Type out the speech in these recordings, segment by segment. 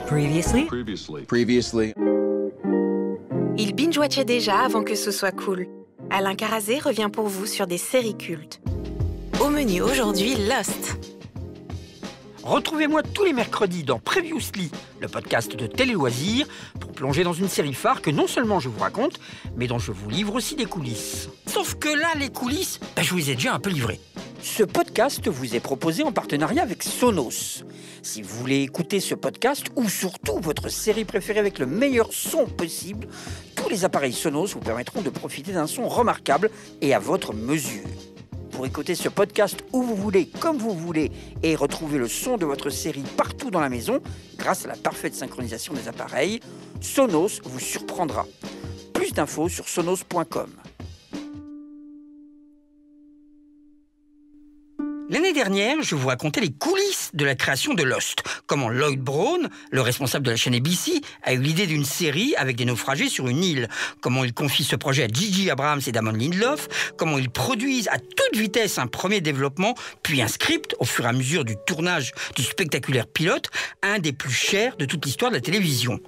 Previously. Il binge-watchait déjà avant que ce soit cool. Alain Carazé revient pour vous sur des séries cultes. Au menu aujourd'hui, Lost. Retrouvez-moi tous les mercredis dans Previously, le podcast de Télé Loisirs, pour plonger dans une série phare que non seulement je vous raconte, mais dont je vous livre aussi des coulisses. Sauf que là, les coulisses, je vous les ai déjà un peu livrées. Ce podcast vous est proposé en partenariat avec Sonos. Si vous voulez écouter ce podcast, ou surtout votre série préférée avec le meilleur son possible, tous les appareils Sonos vous permettront de profiter d'un son remarquable et à votre mesure. Pour écouter ce podcast où vous voulez, comme vous voulez, et retrouver le son de votre série partout dans la maison, grâce à la parfaite synchronisation des appareils, Sonos vous surprendra. Plus d'infos sur sonos.com. L'année dernière, je vous racontais les coulisses de la création de Lost. Comment Lloyd Braun, le responsable de la chaîne ABC, a eu l'idée d'une série avec des naufragés sur une île. Comment il confie ce projet à J.J. Abrams et Damon Lindelof. Comment ils produisent à toute vitesse un premier développement, puis un script au fur et à mesure du tournage du spectaculaire pilote, un des plus chers de toute l'histoire de la télévision.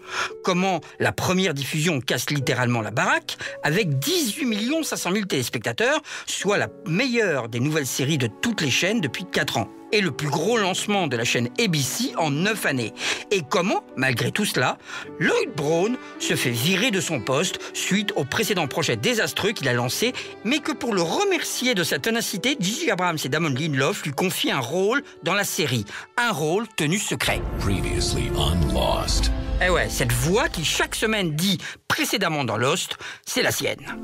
Comment la première diffusion casse littéralement la baraque, avec 18 500 000 téléspectateurs, soit la meilleure des nouvelles séries de toutes les chaînes depuis 4 ans. Et le plus gros lancement de la chaîne ABC en 9 années. Et comment, malgré tout cela, Lloyd Braun se fait virer de son poste suite au précédent projet désastreux qu'il a lancé, mais que pour le remercier de sa ténacité, J.J. Abrams et Damon Lindelof lui confient un rôle dans la série. Un rôle tenu secret. Previously on Lost. Eh ouais, cette voix qui chaque semaine dit précédemment dans Lost, c'est la sienne.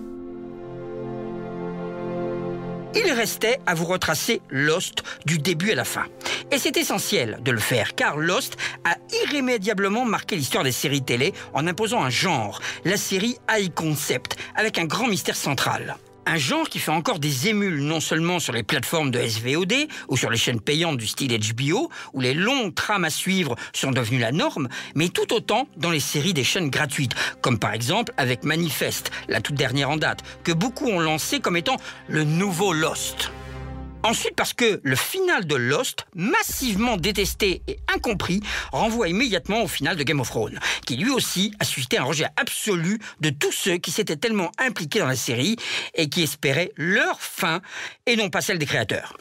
Il restait à vous retracer Lost du début à la fin. Et c'est essentiel de le faire, car Lost a irrémédiablement marqué l'histoire des séries télé en imposant un genre, la série high concept, avec un grand mystère central. Un genre qui fait encore des émules non seulement sur les plateformes de SVOD ou sur les chaînes payantes du style HBO, où les longues trames à suivre sont devenues la norme, mais tout autant dans les séries des chaînes gratuites, comme par exemple avec Manifest, la toute dernière en date, que beaucoup ont lancé comme étant le nouveau Lost. Ensuite, parce que le final de Lost, massivement détesté et incompris, renvoie immédiatement au final de Game of Thrones, qui lui aussi a suscité un rejet absolu de tous ceux qui s'étaient tellement impliqués dans la série et qui espéraient leur fin et non pas celle des créateurs.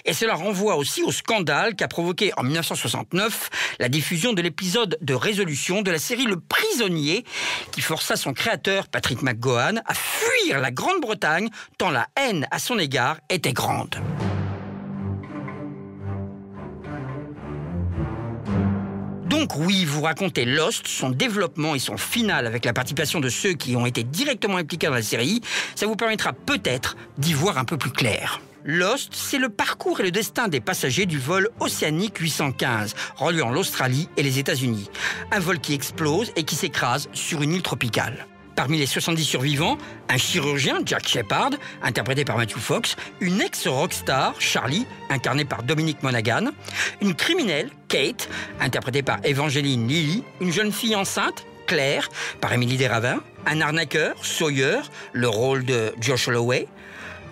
Et cela renvoie aussi au scandale qu'a provoqué en 1969 la diffusion de l'épisode de résolution de la série Le Prisonnier, qui força son créateur, Patrick McGowan, à fuir la Grande-Bretagne tant la haine à son égard était grande. Donc oui, vous racontez Lost, son développement et son final avec la participation de ceux qui ont été directement impliqués dans la série, ça vous permettra peut-être d'y voir un peu plus clair. Lost, c'est le parcours et le destin des passagers du vol Océanique 815, reliant l'Australie et les États-Unis. Un vol qui explose et qui s'écrase sur une île tropicale. Parmi les 70 survivants, un chirurgien, Jack Shepard, interprété par Matthew Fox, une ex-rockstar, Charlie, incarnée par Dominic Monaghan, une criminelle, Kate, interprétée par Evangeline Lilly, une jeune fille enceinte, Claire, par Émilie Desravins, un arnaqueur, Sawyer, le rôle de Josh Holloway,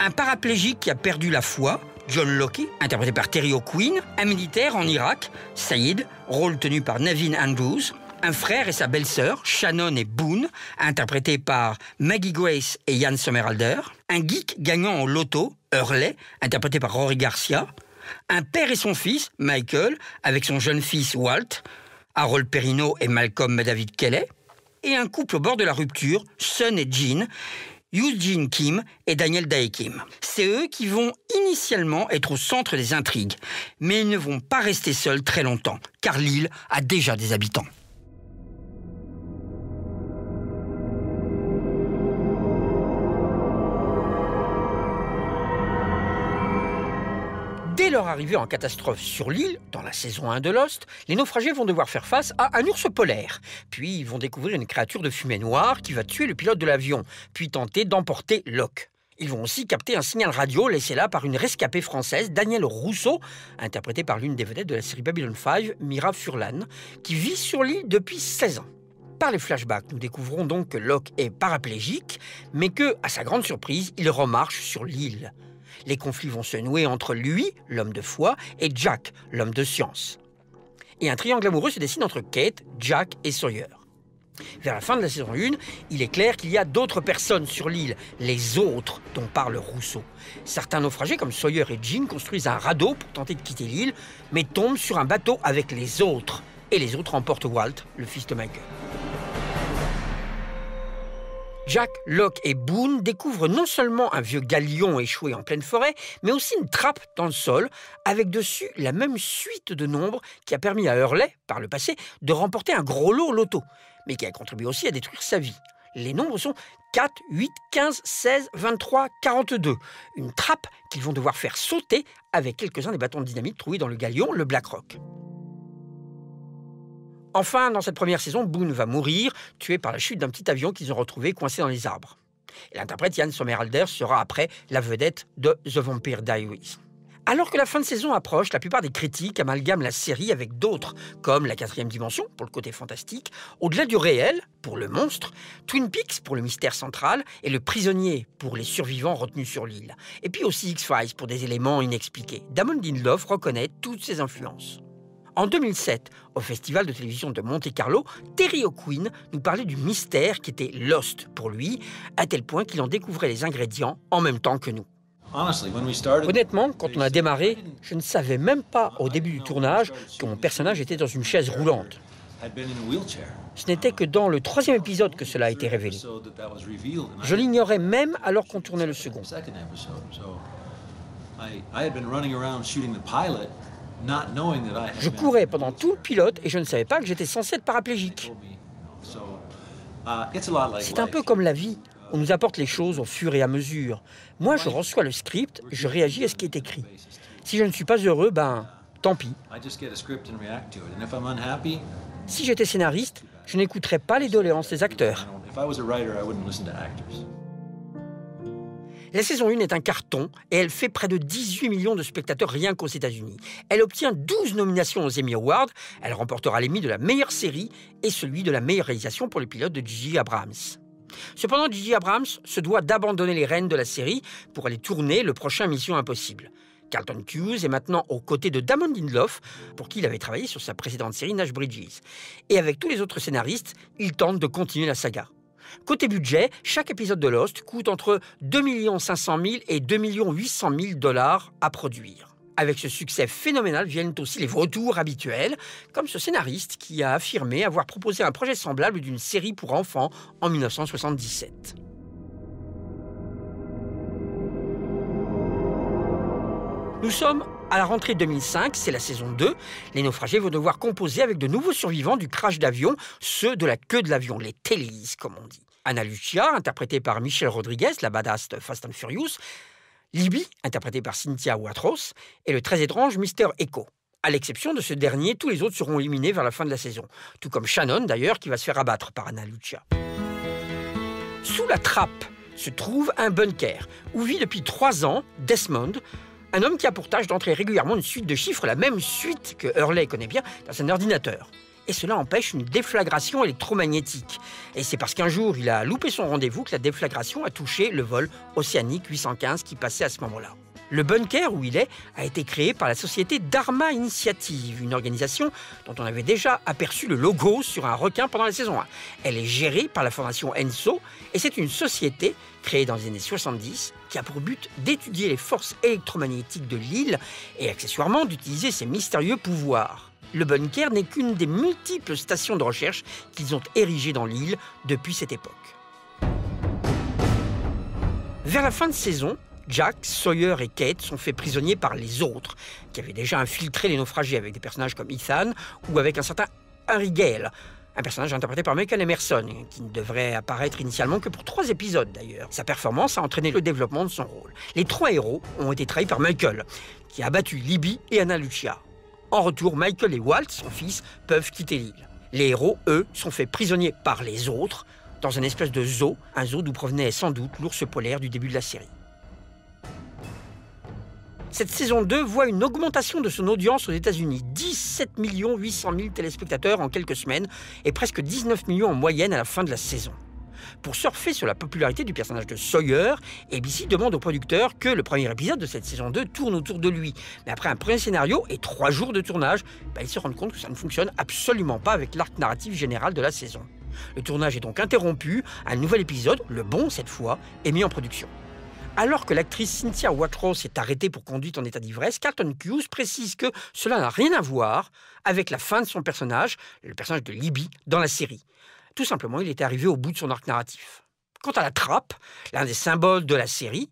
un paraplégique qui a perdu la foi, John Locke, interprété par Terry O'Quinn, un militaire en Irak, Saïd, rôle tenu par Naveen Andrews, un frère et sa belle-sœur, Shannon et Boone, interprétés par Maggie Grace et Ian Somerhalder, un geek gagnant au loto, Hurley, interprété par Rory Garcia, un père et son fils, Michael, avec son jeune fils Walt, Harold Perrineau et Malcolm David Kelly, et un couple au bord de la rupture, Sun et Jean, Eugene Kim et Daniel Dae Kim. C'est eux qui vont initialement être au centre des intrigues, mais ils ne vont pas rester seuls très longtemps, car l'île a déjà des habitants. Dès leur arrivée en catastrophe sur l'île, dans la saison 1 de Lost, les naufragés vont devoir faire face à un ours polaire. Puis ils vont découvrir une créature de fumée noire qui va tuer le pilote de l'avion, puis tenter d'emporter Locke. Ils vont aussi capter un signal radio laissé là par une rescapée française, Danielle Rousseau, interprétée par l'une des vedettes de la série Babylon 5, Mira Furlan, qui vit sur l'île depuis 16 ans. Par les flashbacks, nous découvrons donc que Locke est paraplégique, mais que, à sa grande surprise, il remarche sur l'île. Les conflits vont se nouer entre lui, l'homme de foi, et Jack, l'homme de science. et un triangle amoureux se dessine entre Kate, Jack et Sawyer. Vers la fin de la saison 1, il est clair qu'il y a d'autres personnes sur l'île, les autres dont parle Rousseau. Certains naufragés comme Sawyer et Jim construisent un radeau pour tenter de quitter l'île, mais tombent sur un bateau avec les autres. Et les autres emportent Walt, le fils de Michael. Jack, Locke et Boone découvrent non seulement un vieux galion échoué en pleine forêt, mais aussi une trappe dans le sol, avec dessus la même suite de nombres qui a permis à Hurley, par le passé, de remporter un gros lot au loto, mais qui a contribué aussi à détruire sa vie. Les nombres sont 4, 8, 15, 16, 23, 42. Une trappe qu'ils vont devoir faire sauter avec quelques-uns des bâtons de dynamite trouvés dans le galion, le Black Rock. Enfin, dans cette première saison, Boone va mourir, tué par la chute d'un petit avion qu'ils ont retrouvé coincé dans les arbres. Et l'interprète Ian Somerhalder sera après la vedette de The Vampire Diaries. Alors que la fin de saison approche, la plupart des critiques amalgament la série avec d'autres, comme La 4e dimension, pour le côté fantastique, Au-delà du réel, pour le monstre, Twin Peaks, pour le mystère central, et Le Prisonnier, pour les survivants retenus sur l'île. Et puis aussi X-Files, pour des éléments inexpliqués. Damon Lindelof reconnaît toutes ces influences. En 2007, au Festival de télévision de Monte-Carlo, Terry O'Quinn nous parlait du mystère qui était Lost pour lui, à tel point qu'il en découvrait les ingrédients en même temps que nous. Honnêtement, quand on a démarré, je ne savais même pas au début du tournage que mon personnage était dans une chaise roulante. Ce n'était que dans le 3e épisode que cela a été révélé. Je l'ignorais même alors qu'on tournait le second. Je courais pendant tout le pilote et je ne savais pas que j'étais censé être paraplégique. C'est un peu comme la vie. On nous apporte les choses au fur et à mesure. Moi, je reçois le script, je réagis à ce qui est écrit. Si je ne suis pas heureux, tant pis. Si j'étais scénariste, je n'écouterais pas les doléances des acteurs. La saison 1 est un carton et elle fait près de 18 millions de spectateurs rien qu'aux États-Unis. Elle obtient 12 nominations aux Emmy Awards, elle remportera l'Emmy de la meilleure série et celui de la meilleure réalisation pour le pilote de J.J. Abrams. Cependant, J.J. Abrams se doit d'abandonner les rênes de la série pour aller tourner le prochain Mission Impossible. Carlton Cuse est maintenant aux côtés de Damon Lindelof, pour qui il avait travaillé sur sa précédente série Nash Bridges. Et avec tous les autres scénaristes, il tente de continuer la saga. Côté budget, chaque épisode de Lost coûte entre 2 500 000 et 2 800 000 $ à produire. Avec ce succès phénoménal viennent aussi les vautours habituels, comme ce scénariste qui a affirmé avoir proposé un projet semblable d'une série pour enfants en 1977. Nous sommes à la rentrée 2005, c'est la saison 2. Les naufragés vont devoir composer avec de nouveaux survivants du crash d'avion, ceux de la queue de l'avion, les tailies, comme on dit. Ana Lucia, interprétée par Michelle Rodriguez, la badass de Fast and Furious. Libby, interprétée par Cynthia Watros, et le très étrange Mr. Echo. À l'exception de ce dernier, tous les autres seront éliminés vers la fin de la saison. Tout comme Shannon, d'ailleurs, qui va se faire abattre par Ana Lucia. Sous la trappe se trouve un bunker, où vit depuis 3 ans Desmond, un homme qui a pour tâche d'entrer régulièrement une suite de chiffres, la même suite que Hurley connaît bien, dans un ordinateur. Et cela empêche une déflagration électromagnétique. Et c'est parce qu'un jour, il a loupé son rendez-vous que la déflagration a touché le vol Océanique 815 qui passait à ce moment-là. Le bunker où il est a été créé par la société Dharma Initiative, une organisation dont on avait déjà aperçu le logo sur un requin pendant la saison 1. Elle est gérée par la fondation ENSO et c'est une société créée dans les années 70 qui a pour but d'étudier les forces électromagnétiques de l'île et accessoirement d'utiliser ses mystérieux pouvoirs. Le bunker n'est qu'une des multiples stations de recherche qu'ils ont érigées dans l'île depuis cette époque. Vers la fin de saison, Jack, Sawyer et Kate sont faits prisonniers par les autres, qui avaient déjà infiltré les naufragés avec des personnages comme Ethan ou avec un certain Harry Gale, un personnage interprété par Michael Emerson, qui ne devrait apparaître initialement que pour 3 épisodes d'ailleurs. Sa performance a entraîné le développement de son rôle. Les 3 héros ont été trahis par Michael, qui a battu Libby et Ana Lucia. En retour, Michael et Walt, son fils, peuvent quitter l'île. Les héros, eux, sont faits prisonniers par les autres, dans une espèce de zoo, un zoo d'où provenait sans doute l'ours polaire du début de la série. Cette saison 2 voit une augmentation de son audience aux États-Unis. 17 800 000 téléspectateurs en quelques semaines et presque 19 millions en moyenne à la fin de la saison. Pour surfer sur la popularité du personnage de Sawyer, ABC demande au producteur que le premier épisode de cette saison 2 tourne autour de lui. Mais après un premier scénario et 3 jours de tournage, ils se rendent compte que ça ne fonctionne absolument pas avec l'arc narratif général de la saison. Le tournage est donc interrompu, un nouvel épisode, le bon cette fois, est mis en production. Alors que l'actrice Cynthia Watros est arrêtée pour conduite en état d'ivresse, Carlton Cuse précise que cela n'a rien à voir avec la fin de son personnage, le personnage de Libby, dans la série. Tout simplement, il était arrivé au bout de son arc narratif. Quant à la trappe, l'un des symboles de la série,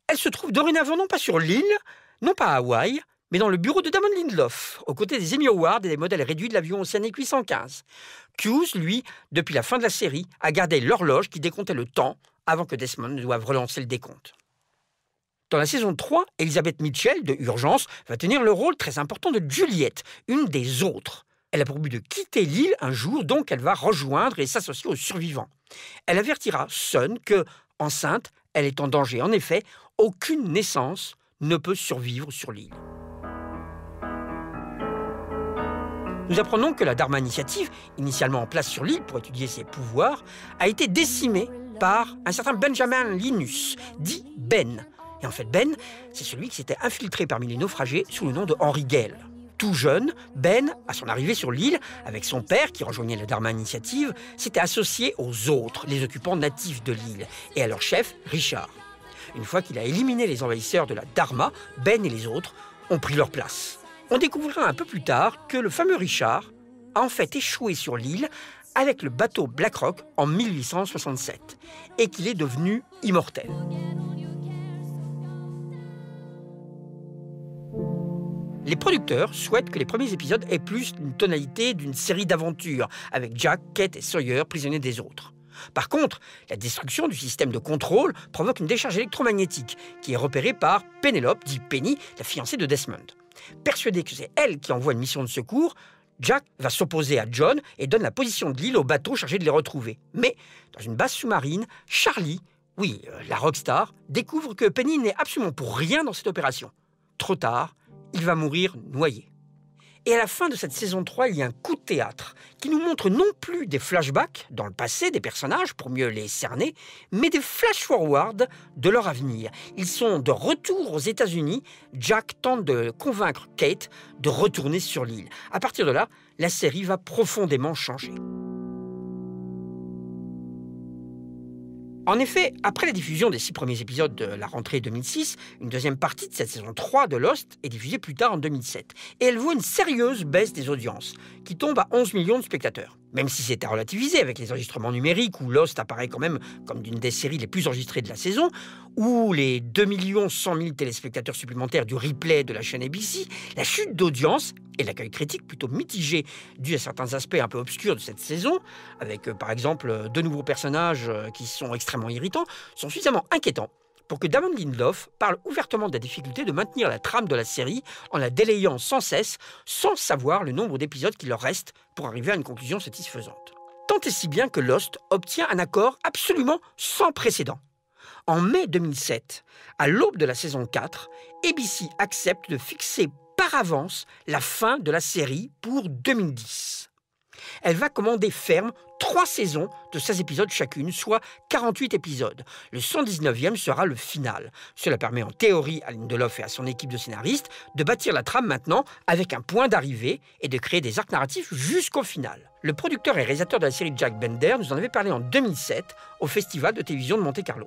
elle se trouve dorénavant non pas sur l'île, non pas à Hawaï, mais dans le bureau de Damon Lindelof, aux côtés des Emmy Awards et des modèles réduits de l'avion Oceanic 815. Cuse, lui, depuis la fin de la série, a gardé l'horloge qui décomptait le temps avant que Desmond ne doive relancer le décompte. Dans la saison 3, Elizabeth Mitchell, de Urgence, va tenir le rôle très important de Juliette, une des autres. Elle a pour but de quitter l'île un jour, donc elle va rejoindre et s'associer aux survivants. Elle avertira Sun que, enceinte, elle est en danger. En effet, aucune naissance ne peut survivre sur l'île. Nous apprenons que la Dharma Initiative, initialement en place sur l'île pour étudier ses pouvoirs, a été décimée par un certain Benjamin Linus, dit Ben. Et en fait, Ben, c'est celui qui s'était infiltré parmi les naufragés sous le nom de Henry Gale. Tout jeune, Ben, à son arrivée sur l'île, avec son père qui rejoignait la Dharma Initiative, s'était associé aux autres, les occupants natifs de l'île, et à leur chef, Richard. Une fois qu'il a éliminé les envahisseurs de la Dharma, Ben et les autres ont pris leur place. On découvrira un peu plus tard que le fameux Richard a en fait échoué sur l'île avec le bateau Black Rock en 1867 et qu'il est devenu immortel. Les producteurs souhaitent que les premiers épisodes aient plus une tonalité d'une série d'aventures avec Jack, Kate et Sawyer prisonniers des autres. Par contre, la destruction du système de contrôle provoque une décharge électromagnétique qui est repérée par Penelope, dit Penny, la fiancée de Desmond. Persuadé que c'est elle qui envoie une mission de secours, Jack va s'opposer à John et donne la position de l'île au bateau chargé de les retrouver. Mais, dans une base sous-marine, Charlie, oui, la rockstar, découvre que Penny n'est absolument pour rien dans cette opération. Trop tard, il va mourir noyé. Et à la fin de cette saison 3, il y a un coup de théâtre qui nous montre non plus des flashbacks dans le passé des personnages pour mieux les cerner, mais des flash-forward de leur avenir. Ils sont de retour aux États-Unis. Jack tente de convaincre Kate de retourner sur l'île. À partir de là, la série va profondément changer. En effet, après la diffusion des 6 premiers épisodes de la rentrée 2006, une deuxième partie de cette saison 3 de Lost est diffusée plus tard en 2007. Et elle voit une sérieuse baisse des audiences, qui tombe à 11 millions de spectateurs. Même si c'était relativisé avec les enregistrements numériques, où Lost apparaît quand même comme d'une des séries les plus enregistrées de la saison, ou les 2 100 000 téléspectateurs supplémentaires du replay de la chaîne ABC, la chute d'audience et l'accueil critique plutôt mitigé dû à certains aspects un peu obscurs de cette saison, avec par exemple de nouveaux personnages qui sont extrêmement irritants, sont suffisamment inquiétants pour que Damon Lindelof parle ouvertement de la difficulté de maintenir la trame de la série en la délayant sans cesse, sans savoir le nombre d'épisodes qu'il leur reste pour arriver à une conclusion satisfaisante. Tant et si bien que Lost obtient un accord absolument sans précédent. En mai 2007, à l'aube de la saison 4, ABC accepte de fixer par avance la fin de la série pour 2010. Elle va commander ferme 3 saisons de 16 épisodes chacune, soit 48 épisodes. Le 119e sera le final. Cela permet en théorie à Lindelof et à son équipe de scénaristes de bâtir la trame maintenant avec un point d'arrivée et de créer des arcs narratifs jusqu'au final. Le producteur et réalisateur de la série Jack Bender nous en avait parlé en 2007 au Festival de télévision de Monte-Carlo.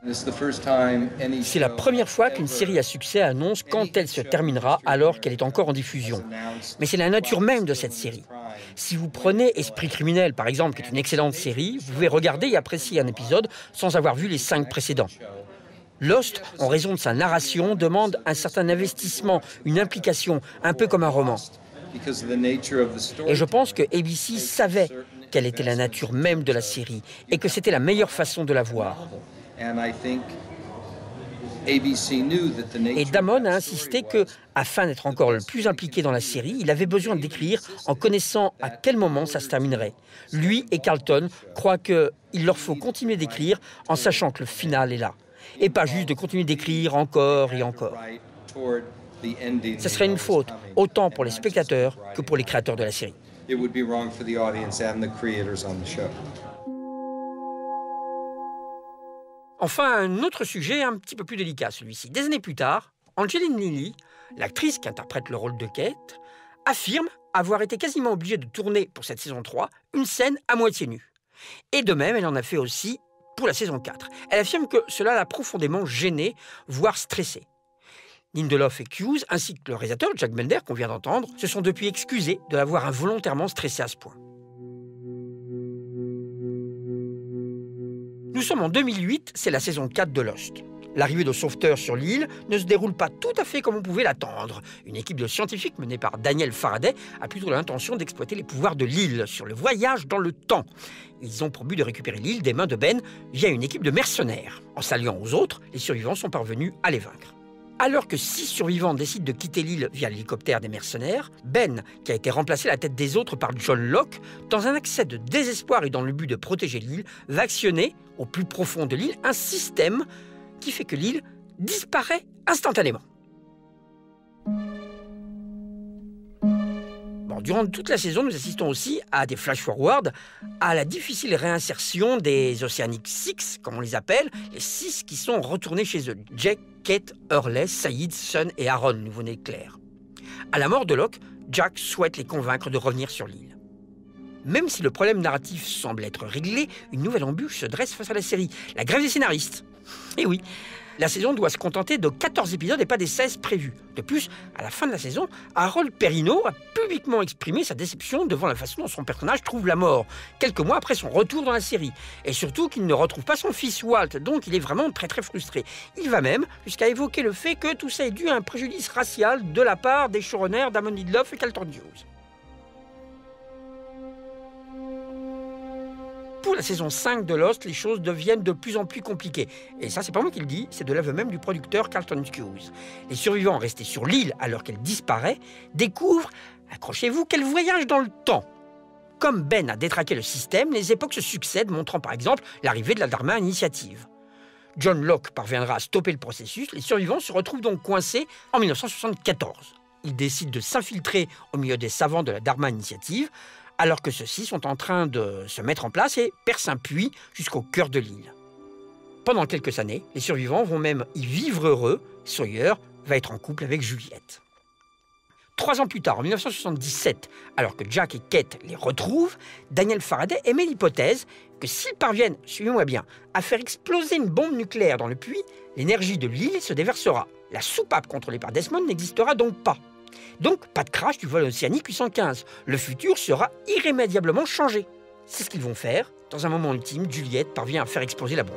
C'est la première fois qu'une série à succès annonce quand elle se terminera alors qu'elle est encore en diffusion. Mais c'est la nature même de cette série. Si vous prenez Esprit criminel, par exemple, qui est une excellente série, vous pouvez regarder et apprécier un épisode sans avoir vu les 5 précédents. Lost, en raison de sa narration, demande un certain investissement, une implication, un peu comme un roman. Et je pense que ABC savait quelle était la nature même de la série et que c'était la meilleure façon de la voir. Et Damon a insisté que, afin d'être encore le plus impliqué dans la série, il avait besoin d'écrire en connaissant à quel moment ça se terminerait. Lui et Carlton croient qu'il leur faut continuer d'écrire en sachant que le final est là. Et pas juste de continuer d'écrire encore et encore. Ce serait une faute, autant pour les spectateurs que pour les créateurs de la série. Enfin, un autre sujet un petit peu plus délicat, celui-ci. Des années plus tard, Angeline Lilly, l'actrice qui interprète le rôle de Kate, affirme avoir été quasiment obligée de tourner pour cette saison 3 une scène à moitié nue. Et de même, elle en a fait aussi pour la saison 4. Elle affirme que cela l'a profondément gênée, voire stressée. Lindelof et Hughes, ainsi que le réalisateur Jack Bender qu'on vient d'entendre, se sont depuis excusés de l'avoir involontairement stressée à ce point. Nous sommes en 2008, c'est la saison 4 de Lost. L'arrivée de sauveteurs sur l'île ne se déroule pas tout à fait comme on pouvait l'attendre. Une équipe de scientifiques menée par Daniel Faraday a plutôt l'intention d'exploiter les pouvoirs de l'île sur le voyage dans le temps. Ils ont pour but de récupérer l'île des mains de Ben via une équipe de mercenaires. En s'alliant aux autres, les survivants sont parvenus à les vaincre. Alors que 6 survivants décident de quitter l'île via l'hélicoptère des mercenaires, Ben, qui a été remplacé à la tête des autres par John Locke, dans un accès de désespoir et dans le but de protéger l'île, va actionner, au plus profond de l'île, un système qui fait que l'île disparaît instantanément. Durant toute la saison, nous assistons aussi à des flash-forward, à la difficile réinsertion des Oceanic Six, comme on les appelle, les 6 qui sont retournés chez eux. Jack, Kate, Hurley, Sayid, Sun et Aaron, nouveau-né Claire. À la mort de Locke, Jack souhaite les convaincre de revenir sur l'île. Même si le problème narratif semble être réglé, une nouvelle embûche se dresse face à la série, la grève des scénaristes. Et oui, la saison doit se contenter de 14 épisodes et pas des 16 prévus. De plus, à la fin de la saison, Harold Perrineau a publiquement exprimé sa déception devant la façon dont son personnage trouve la mort, quelques mois après son retour dans la série. Et surtout qu'il ne retrouve pas son fils Walt, donc il est vraiment très frustré. Il va même jusqu'à évoquer le fait que tout ça est dû à un préjudice racial de la part des showrunners Damon Lindelof et Carlton Hughes. Pour la saison 5 de Lost, les choses deviennent de plus en plus compliquées. Et ça, c'est pas moi qui le dis, c'est de l'aveu même du producteur Carlton Hughes. Les survivants restés sur l'île alors qu'elle disparaît découvrent, accrochez-vous, qu'elle voyage dans le temps. Comme Ben a détraqué le système, les époques se succèdent, montrant par exemple l'arrivée de la Dharma Initiative. John Locke parviendra à stopper le processus, les survivants se retrouvent donc coincés en 1974. Ils décident de s'infiltrer au milieu des savants de la Dharma Initiative, alors que ceux-ci sont en train de se mettre en place et percent un puits jusqu'au cœur de l'île. Pendant quelques années, les survivants vont même y vivre heureux. Sawyer va être en couple avec Juliette. 3 ans plus tard, en 1977, alors que Jack et Kate les retrouvent, Daniel Faraday émet l'hypothèse que s'ils parviennent, suivez-moi bien, à faire exploser une bombe nucléaire dans le puits, l'énergie de l'île se déversera. La soupape contrôlée par Desmond n'existera donc pas. Donc, pas de crash du vol océanique 815. Le futur sera irrémédiablement changé. C'est ce qu'ils vont faire. Dans un moment ultime, Juliette parvient à faire exploser la bombe.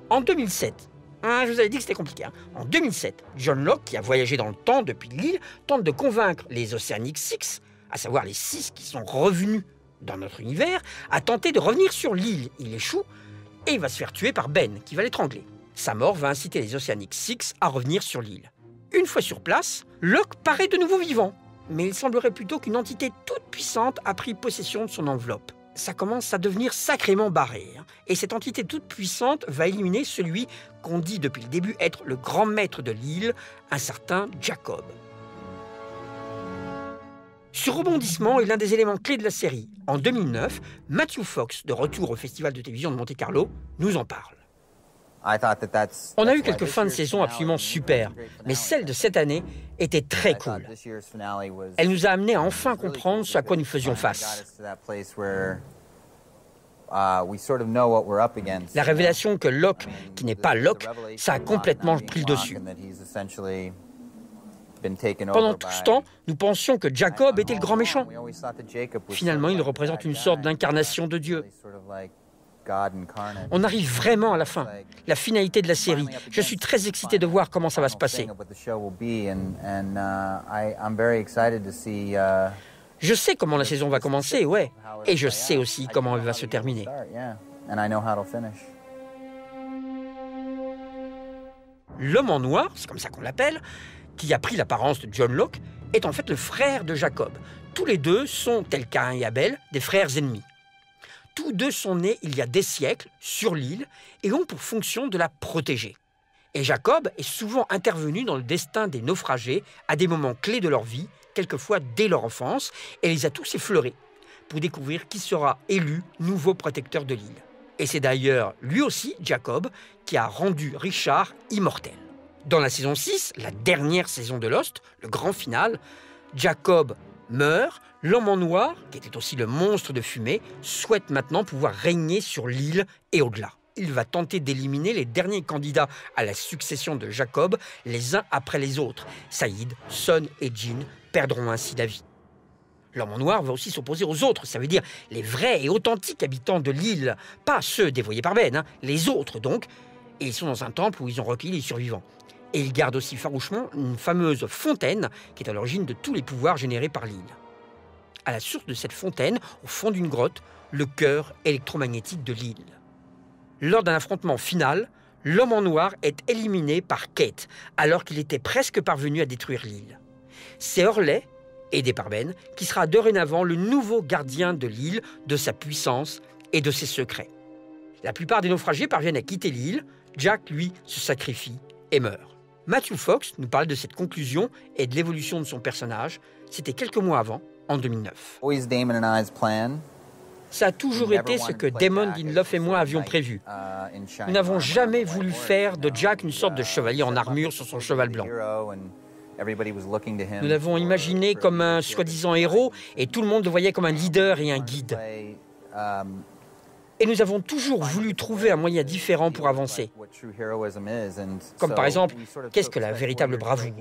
En 2007, je vous avais dit que c'était compliqué. En 2007, John Locke, qui a voyagé dans le temps depuis l'île, tente de convaincre les Oceanic Six, à savoir les 6 qui sont revenus dans notre univers, à tenter de revenir sur l'île. Il échoue et il va se faire tuer par Ben, qui va l'étrangler. Sa mort va inciter les Oceanic Six à revenir sur l'île. Une fois sur place, Locke paraît de nouveau vivant, mais il semblerait plutôt qu'une entité toute puissante a pris possession de son enveloppe. Ça commence à devenir sacrément barré, et cette entité toute puissante va éliminer celui qu'on dit depuis le début être le grand maître de l'île, un certain Jacob. Ce rebondissement est l'un des éléments clés de la série. En 2009, Matthew Fox, de retour au Festival de télévision de Monte-Carlo, nous en parle. On a eu quelques fins de saison absolument super, mais celle de cette année était très cool. Elle nous a amené à enfin comprendre ce à quoi nous faisions face. La révélation que Locke, qui n'est pas Locke, ça a complètement pris le dessus. Pendant tout ce temps, nous pensions que Jacob était le grand méchant. Finalement, il représente une sorte d'incarnation de Dieu. On arrive vraiment à la fin, la finalité de la série. Je suis très excité de voir comment ça va se passer. Je sais comment la saison va commencer, ouais. Et je sais aussi comment elle va se terminer. L'homme en noir, c'est comme ça qu'on l'appelle, qui a pris l'apparence de John Locke, est en fait le frère de Jacob. Tous les deux sont, tels Caïn et Abel, des frères ennemis. Tous deux sont nés il y a des siècles sur l'île et ont pour fonction de la protéger. Et Jacob est souvent intervenu dans le destin des naufragés à des moments clés de leur vie, quelquefois dès leur enfance, et les a tous effleurés pour découvrir qui sera élu nouveau protecteur de l'île. Et c'est d'ailleurs lui aussi, Jacob, qui a rendu Richard immortel. Dans la saison 6, la dernière saison de Lost, le grand final, Jacob meurt, l'homme en noir, qui était aussi le monstre de fumée, souhaite maintenant pouvoir régner sur l'île et au-delà. Il va tenter d'éliminer les derniers candidats à la succession de Jacob, les uns après les autres. Saïd, Son et Jin perdront ainsi la vie. L'homme en noir va aussi s'opposer aux autres, ça veut dire les vrais et authentiques habitants de l'île, pas ceux dévoyés par Ben, les autres donc, et ils sont dans un temple où ils ont recueilli les survivants. Et ils gardent aussi farouchement une fameuse fontaine qui est à l'origine de tous les pouvoirs générés par l'île. À la source de cette fontaine, au fond d'une grotte, le cœur électromagnétique de l'île. Lors d'un affrontement final, l'homme en noir est éliminé par Kate, alors qu'il était presque parvenu à détruire l'île. C'est Hurley, aidé par Ben, qui sera dorénavant le nouveau gardien de l'île, de sa puissance et de ses secrets. La plupart des naufragés parviennent à quitter l'île, Jack, lui, se sacrifie et meurt. Matthew Fox nous parle de cette conclusion et de l'évolution de son personnage. C'était quelques mois avant, en 2009. Ça a toujours été ce que Damon Lindelof et moi avions prévu. Nous n'avons jamais voulu faire de Jack une sorte de chevalier en armure sur son cheval blanc. Nous l'avons imaginé comme un soi-disant héros et tout le monde le voyait comme un leader et un guide. Et nous avons toujours voulu trouver un moyen différent pour avancer. Comme par exemple, qu'est-ce que la véritable bravoure?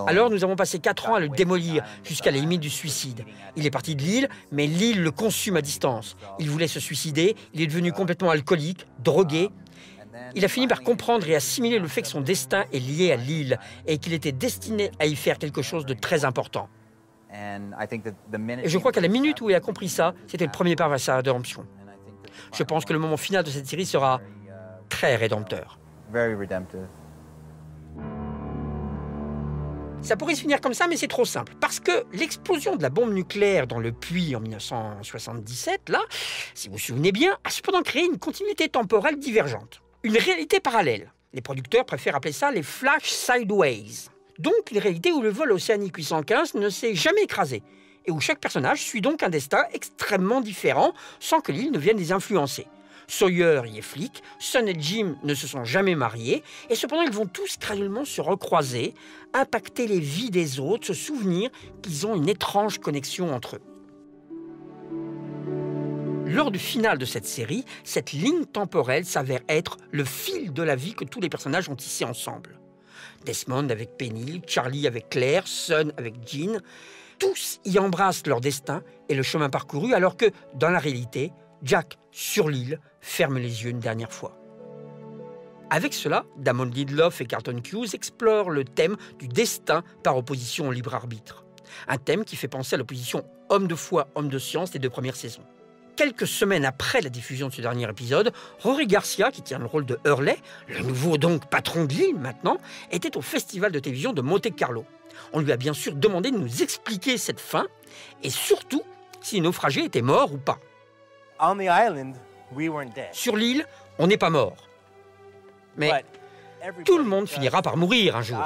Alors nous avons passé 4 ans à le démolir, jusqu'à la limite du suicide. Il est parti de l'île, mais l'île le consume à distance. Il voulait se suicider, il est devenu complètement alcoolique, drogué. Il a fini par comprendre et assimiler le fait que son destin est lié à l'île et qu'il était destiné à y faire quelque chose de très important. Et je crois qu'à la minute où il a compris ça, c'était le premier pas vers sa rédemption. Je pense que le moment final de cette série sera très rédempteur. Ça pourrait se finir comme ça, mais c'est trop simple. Parce que l'explosion de la bombe nucléaire dans le puits en 1977, là, si vous vous souvenez bien, a cependant créé une continuité temporelle divergente. Une réalité parallèle. Les producteurs préfèrent appeler ça les flash sideways. Donc une réalité où le vol océanique 815 ne s'est jamais écrasé et où chaque personnage suit donc un destin extrêmement différent sans que l'île ne vienne les influencer. Sawyer y est flic, Son et Jim ne se sont jamais mariés et cependant ils vont tous graduellement se recroiser, impacter les vies des autres, se souvenir qu'ils ont une étrange connexion entre eux. Lors du final de cette série, cette ligne temporelle s'avère être le fil de la vie que tous les personnages ont tissé ensemble. Desmond avec Penny, Charlie avec Claire, Son avec Jean, tous y embrassent leur destin et le chemin parcouru, alors que, dans la réalité, Jack, sur l'île, ferme les yeux une dernière fois. Avec cela, Damon Lindelof et Carlton Cuse explorent le thème du destin par opposition au libre arbitre. Un thème qui fait penser à l'opposition homme de foi, homme de science des 2 premières saisons. Quelques semaines après la diffusion de ce dernier épisode, Rory Garcia, qui tient le rôle de Hurley, le nouveau donc patron de l'île maintenant, était au festival de télévision de Monte Carlo. On lui a bien sûr demandé de nous expliquer cette fin et surtout si les naufragés étaient morts ou pas. Sur l'île, on n'est pas mort. Mais tout le monde finira par mourir un jour.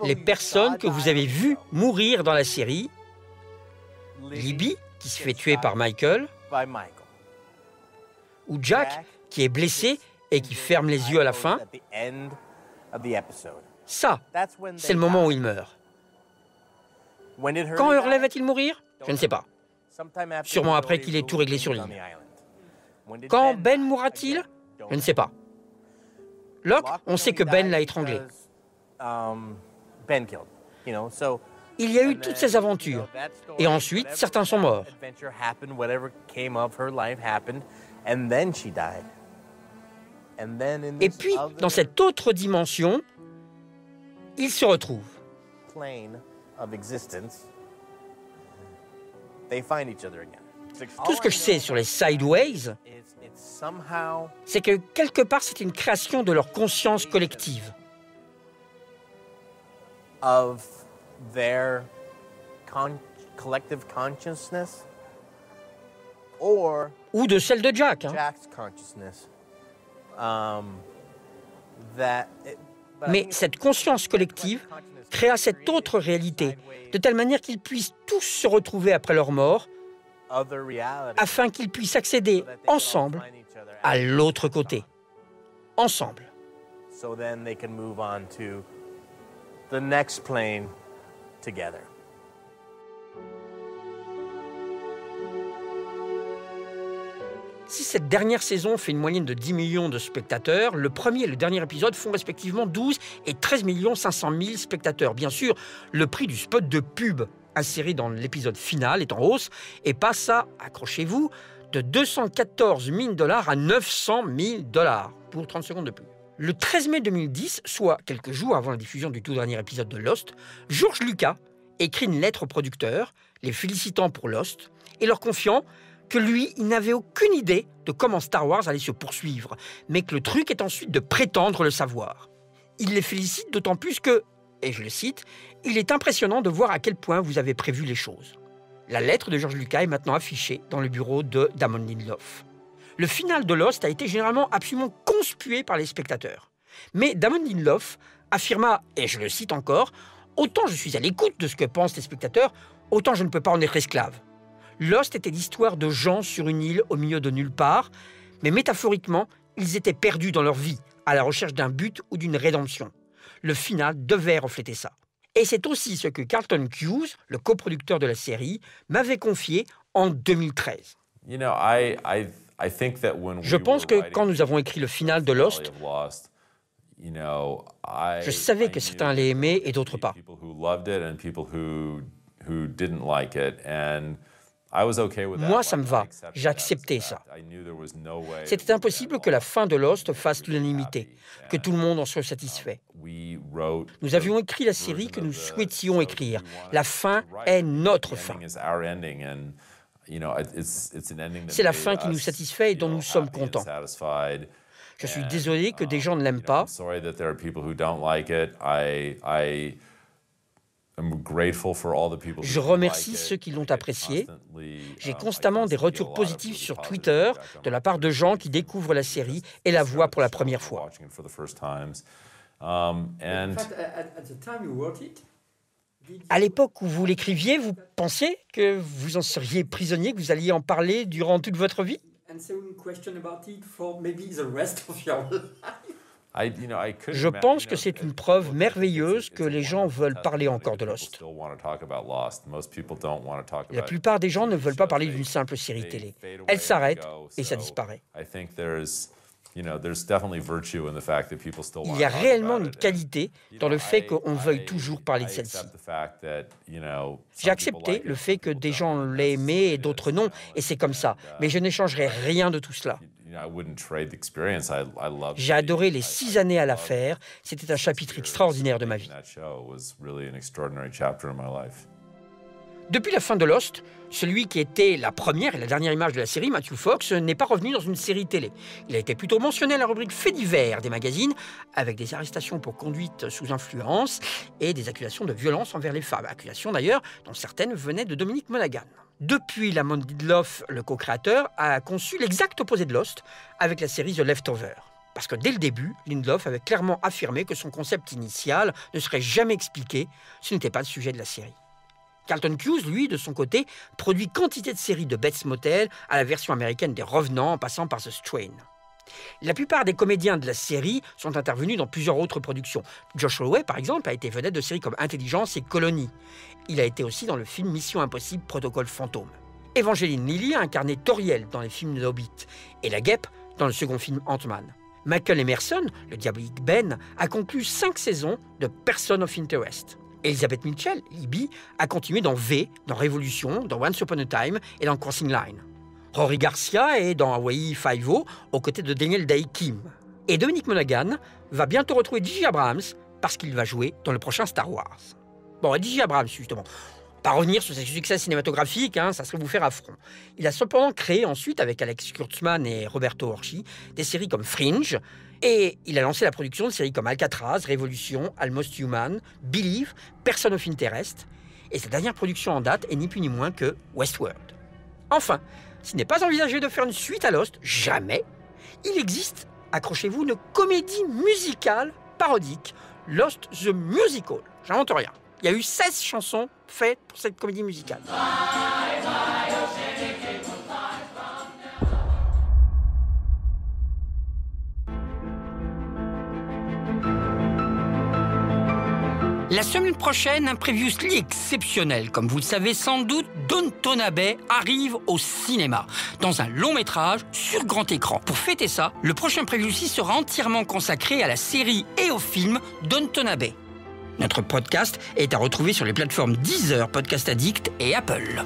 Les personnes que vous avez vues mourir dans la série, Libby, qui se fait tuer par Michael, ou Jack, qui est blessé et qui ferme les yeux à la fin, ça, c'est le moment où il meurt. Quand Hurley va-t-il mourir? Je ne sais pas. Sûrement après qu'il ait tout réglé sur l'île. Quand Ben mourra-t-il? Je ne sais pas. Locke, on sait que Ben l'a étranglé. Il y a eu toutes ces aventures. Et ensuite, certains sont morts. Et puis, dans cette autre dimension, ils se retrouvent. Tout ce que je sais sur les Sideways, c'est que quelque part, c'est une création de leur conscience collective. Of their collective consciousness ou de celle de Jack. Jack's consciousness. Mais cette conscience collective créa cette autre réalité, de telle manière qu'ils puissent tous se retrouver après leur mort, afin qu'ils puissent accéder ensemble à l'autre côté. Ensemble. So then they can move on to the next plane together. Si cette dernière saison fait une moyenne de 10 millions de spectateurs, le premier et le dernier épisode font respectivement 12 et 13 500 000 spectateurs. Bien sûr, le prix du spot de pub inséré dans l'épisode final est en hausse et passe à, accrochez-vous, de 214 000 $ à 900 000 $ pour 30 secondes de pub. Le 13 mai 2010, soit quelques jours avant la diffusion du tout dernier épisode de Lost, George Lucas écrit une lettre aux producteurs, les félicitant pour Lost et leur confiant que lui, il n'avait aucune idée de comment Star Wars allait se poursuivre, mais que le truc est ensuite de prétendre le savoir. Il les félicite d'autant plus que, et je le cite, « Il est impressionnant de voir à quel point vous avez prévu les choses ». La lettre de George Lucas est maintenant affichée dans le bureau de Damon Lindelof. Le final de Lost a été généralement absolument conspué par les spectateurs. Mais Damon Lindelof affirma, et je le cite encore, « Autant je suis à l'écoute de ce que pensent les spectateurs, autant je ne peux pas en être esclave. Lost était l'histoire de gens sur une île au milieu de nulle part, mais métaphoriquement, ils étaient perdus dans leur vie, à la recherche d'un but ou d'une rédemption. Le final devait refléter ça. Et c'est aussi ce que Carlton Cuse, le coproducteur de la série, m'avait confié en 2013. Je pense que quand nous avons écrit le final de Lost, je savais que certains allaient aimer et d'autres pas. Moi, ça me va. J'ai accepté ça. C'était impossible que la fin de Lost fasse l'unanimité, que tout le monde en soit satisfait. Nous avions écrit la série que nous souhaitions écrire. La fin est notre fin. C'est la fin qui nous satisfait et dont nous sommes contents. Je suis désolé que des gens ne l'aiment pas. Je remercie ceux qui l'ont apprécié. J'ai constamment des retours positifs sur Twitter de la part de gens qui découvrent la série et la voient pour la première fois. À l'époque où vous l'écriviez, vous pensiez que vous en seriez prisonnier, que vous alliez en parler durant toute votre vie? Je pense que c'est une preuve merveilleuse que les gens veulent parler encore de Lost. La plupart des gens ne veulent pas parler d'une simple série télé. Elle s'arrête et ça disparaît. Il y a réellement une qualité dans le fait qu'on veuille toujours parler de celle-ci. J'ai accepté le fait que des gens l'aient aimé et d'autres non, et c'est comme ça. Mais je n'échangerai rien de tout cela. J'ai adoré les 6 années à la faire. C'était un chapitre extraordinaire de ma vie. Depuis la fin de Lost, celui qui était la première et la dernière image de la série, Matthew Fox, n'est pas revenu dans une série télé. Il a été plutôt mentionné à la rubrique Faits divers des magazines, avec des arrestations pour conduite sous influence et des accusations de violence envers les femmes. Accusations d'ailleurs dont certaines venaient de Dominic Monaghan. Depuis, Damon Lindelof, le co-créateur, a conçu l'exact opposé de Lost avec la série The Leftovers. Parce que dès le début, Lindelof avait clairement affirmé que son concept initial ne serait jamais expliqué, ce n'était pas le sujet de la série. Carlton Cuse, lui, de son côté, produit quantité de séries de Bates Motel à la version américaine des Revenants en passant par The Strain. La plupart des comédiens de la série sont intervenus dans plusieurs autres productions. Josh Holloway, par exemple, a été vedette de séries comme Intelligence et Colony. Il a été aussi dans le film Mission Impossible Protocole Fantôme. Evangeline Lilly a incarné Toriel dans les films de Hobbit et la Guêpe dans le second film Ant-Man. Michael Emerson, le diabolique Ben, a conclu 5 saisons de Person of Interest. Elizabeth Mitchell, Libby, a continué dans V, dans Révolution, dans Once Upon a Time et dans Crossing Line. Rory Garcia est dans Hawaii Five-O aux côtés de Daniel Day-Kim. Et Dominic Monaghan va bientôt retrouver J.J. Abrams parce qu'il va jouer dans le prochain Star Wars. Bon, J.J. Abrams, justement. Pas revenir sur ses succès cinématographiques, ça serait vous faire affront. Il a cependant créé ensuite, avec Alex Kurtzman et Roberto Orci, des séries comme Fringe, et il a lancé la production de séries comme Alcatraz, Révolution, Almost Human, Believe, Person of Interest, et sa dernière production en date est ni plus ni moins que Westworld. Enfin, s'il n'est pas envisagé de faire une suite à Lost, jamais, il existe, accrochez-vous, une comédie musicale parodique, Lost the Musical. J'invente rien. Il y a eu 16 chansons faites pour cette comédie musicale. La semaine prochaine, un previously exceptionnel. Comme vous le savez sans doute, Downton Abbey arrive au cinéma, dans un long métrage sur grand écran. Pour fêter ça, le prochain previously sera entièrement consacré à la série et au film Downton Abbey. Notre podcast est à retrouver sur les plateformes Deezer, Podcast Addict et Apple.